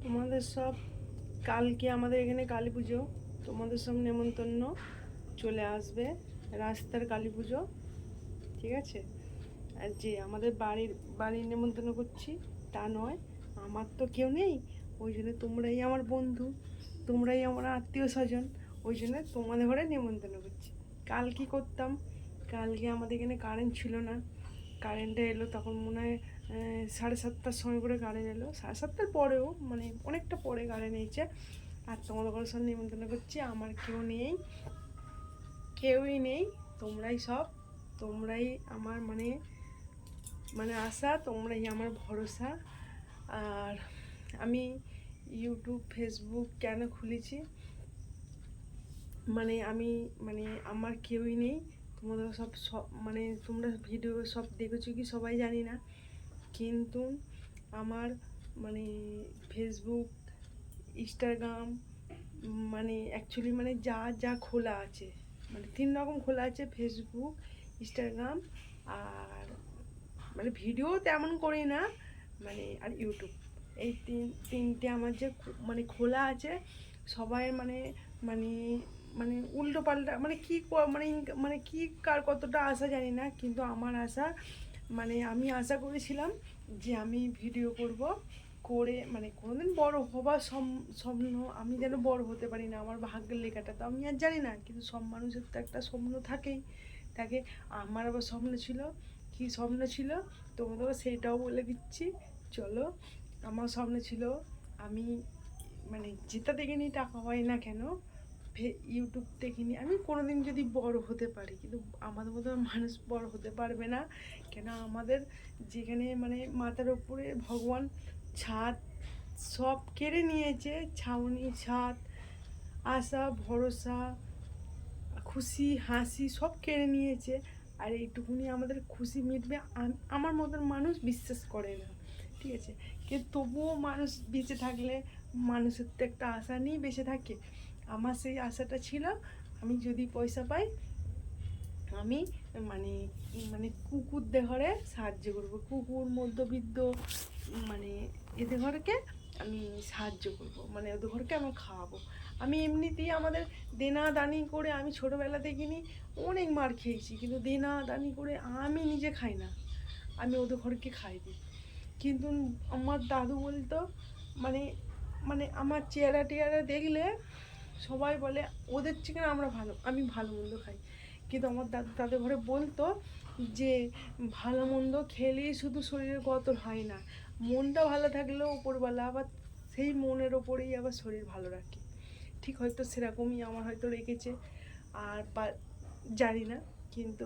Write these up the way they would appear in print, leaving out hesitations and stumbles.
তোমাদের সব কালকে আমাদের এখানে কালী পুজো, তোমাদের সব নেমন্তন্ন চলে আসবে। রাস্তার কালী পুজো, ঠিক আছে? আর যে আমাদের বাড়ির নেমন্তন্ন করছি তা নয়, আমার তো কেউ নেই, ওই জন্য তোমরাই আমার বন্ধু, তোমরাই আমার আত্মীয় স্বজন, ওই জন্য তোমাদের ঘরে নেমন্তন্ন করছি। কাল কি করতাম, কালকে আমাদের এখানে কারেন্ট ছিল না, কারেন্টটা এলো তখন মনে হয় 7:30টার সময় করে কারেন্ট এলো, 7:30টার পরেও মানে অনেকটা পরে কারেন্ট এসেছে। আর তোমাদের ঘরের সব নেমন্তন্ন করছি, আমার কেউ নেই, কেউই নেই, তোমরাই সব, তোমরাই আমার মানে মানে আশা, তোমরাই আমার ভরসা। আর আমি ইউটিউব ফেসবুক কেন খুলেছি, মানে আমি মানে আমার কেউই নেই, তোমাদের সব সব মানে তোমরা ভিডিও সব দেখেছো কি সবাই জানি না, কিন্তু আমার মানে ফেসবুক, ইনস্টাগ্রাম, মানে অ্যাকচুয়ালি মানে যা যা খোলা আছে, মানে 3 রকম খোলা আছে, ফেসবুক, ইনস্টাগ্রাম আর মানে ভিডিও তেমন করি না, মানে আর ইউটিউব, এই তিনটে আমার যে মানে খোলা আছে। সবাই মানে মানে মানে উল্টো পাল্টা মানে কী মানে মানে কী কার কতটা আশা জানি না, কিন্তু আমার আশা মানে আমি আশা করেছিলাম যে আমি ভিডিও করব, করে মানে কোনোদিন বড় হবার স্বপ্ন, আমি যেন বড় হতে পারি না, আমার ভাগ্যের লেখাটা তো আমি আর জানি না, কিন্তু সব মানুষের তো একটা স্বপ্ন থাকেই থাকে। আমার আবার স্বপ্ন ছিল, কী স্বপ্ন ছিল তোমাদেরও সেইটাও বলে দিচ্ছি। চলো, আমার স্বপ্ন ছিল আমি মানে যেটা দেখিনি টাকা হয় না কেন, ইউটিউব দেখিনি, আমি কোনোদিন যদি বড় হতে পারি, কিন্তু আমাদের মতো মানুষ বড় হতে পারবে না কেন, আমাদের যেখানে মানে মাথার উপরে ভগবান ছাদ সব কেড়ে নিয়েছে, ছাউনি ছাদ, আশা ভরসা, খুশি হাসি সব কেড়ে নিয়েছে। আর এইটুকুনি আমাদের খুশি মিটবে আমার মতন মানুষ বিশ্বাস করে না, ঠিক আছে? কিন্তু তবুও মানুষ বেঁচে থাকলে মানুষের তো একটা আশা নিয়েই বেঁচে থাকে। আমার সেই আশাটা ছিল, আমি যদি পয়সা পাই আমি মানে মানে কুকুরদের ঘরে সাহায্য করবো, কুকুর মধ্যবিত্ত মানে এদের ঘরকে আমি সাহায্য করব, মানে ওদের ঘরকে আমি খাওয়াবো। আমি এমনিতেই আমাদের দেনা দানি করে আমি ছোটোবেলা দেখিনি, অনেক মার খেয়েছি, কিন্তু দেনা দানি করে আমি নিজে খাই না, আমি ওদের ঘরকে খাই দিই। কিন্তু আমার দাদু বলতো মানে মানে আমার চেহারা টেহারা দেখলে সবাই বলে ওদের চিকেন আমরা ভালো, আমি ভালো মন্দ খাই, কিন্তু আমার দাদু তাদের ঘরে বলতো যে ভালো মন্দ খেলেই শুধু শরীরের গতর হয় না, মনটা ভালো থাকলেও ওপরবেলা আবার সেই মনের ওপরেই আবার শরীর ভালো রাখে। ঠিক হয়তো সেরকমই আমার হয়তো রেখেছে, আর বা জানি না, কিন্তু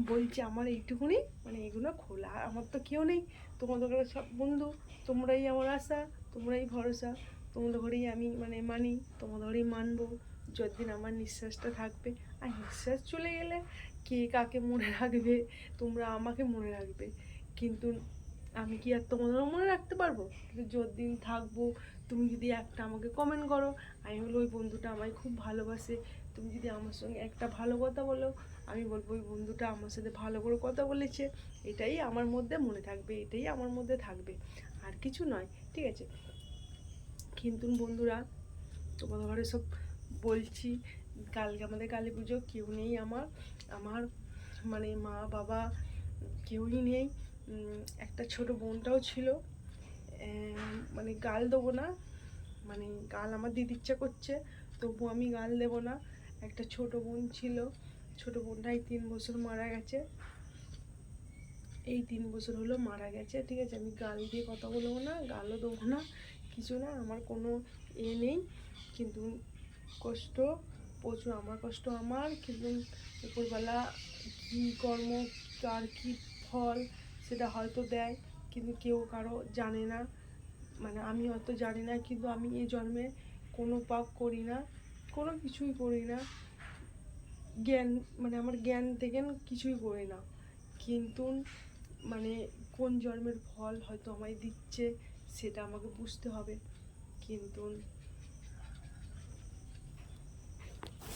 বলছি আমার এইটুকুনি মানে এগুলো খোলা, আমার তো কেউ নেই, তোমাদের ঘরে সব বন্ধু, তোমরাই আমার আশা, তোমরাই ভরসা, তোমাদের ঘরেই আমি মানে মানি, তোমাদের ঘরেই মানবো যতদিন আমার নিঃশ্বাসটা থাকবে। আর নিঃশ্বাস চলে গেলে কে কাকে মনে রাখবে, তোমরা আমাকে মনে রাখবে, কিন্তু আমি কি আর তোমাদেরও মনে রাখতে পারবো? কিন্তু যতদিন থাকবো, তুমি যদি একটা আমাকে কমেন্ট করো, আমি বলো ওই বন্ধুটা আমায় খুব ভালোবাসে, তুমি যদি আমার সঙ্গে একটা ভালো কথা বলো, আমি বলবো ওই বন্ধুটা আমার সাথে ভালো করে কথা বলেছে, এটাই আমার মধ্যে মনে থাকবে, এটাই আমার মধ্যে থাকবে, আর কিছু নয়, ঠিক আছে? কিন্তু বন্ধুরা, তোমাদের ঘরে সব বলছি, কালকে আমাদের কালী পুজো, কেউ নেই আমার, আমার মানে মা বাবা কেউই নেই, একটা ছোট বোনটাও ছিল, মানে গাল দেবো না, মানে গাল আমার দিতে ইচ্ছা করছে, তবু আমি গাল দেবো না। একটা ছোট বোন ছিল, ছোট বোনটাই 3 বছর মারা গেছে, এই 3 বছর হলো মারা গেছে, ঠিক আছে? আমি গাল দিয়ে কথা বলবো না, গালও দেবো না, কিছু না, আমার কোনো নেই, কিন্তু কষ্ট প্রচুর, আমার কষ্ট আমার, কিন্তু উপরবেলা কী কর্ম কার কী ফল সেটা হয়তো দেয়, কিন্তু কেউ কারো জানে না, মানে আমি হয়তো জানি না, কিন্তু আমি এই জন্মে কোনো পাপ করি না, কোনো কিছুই করি না, জ্ঞান মানে আমার জ্ঞান থেকে কিছুই করি না, কিন্তু মানে কোন জন্মের ফল হয়তো আমায় দিচ্ছে সেটা আমাকে বুঝতে হবে, কিন্তু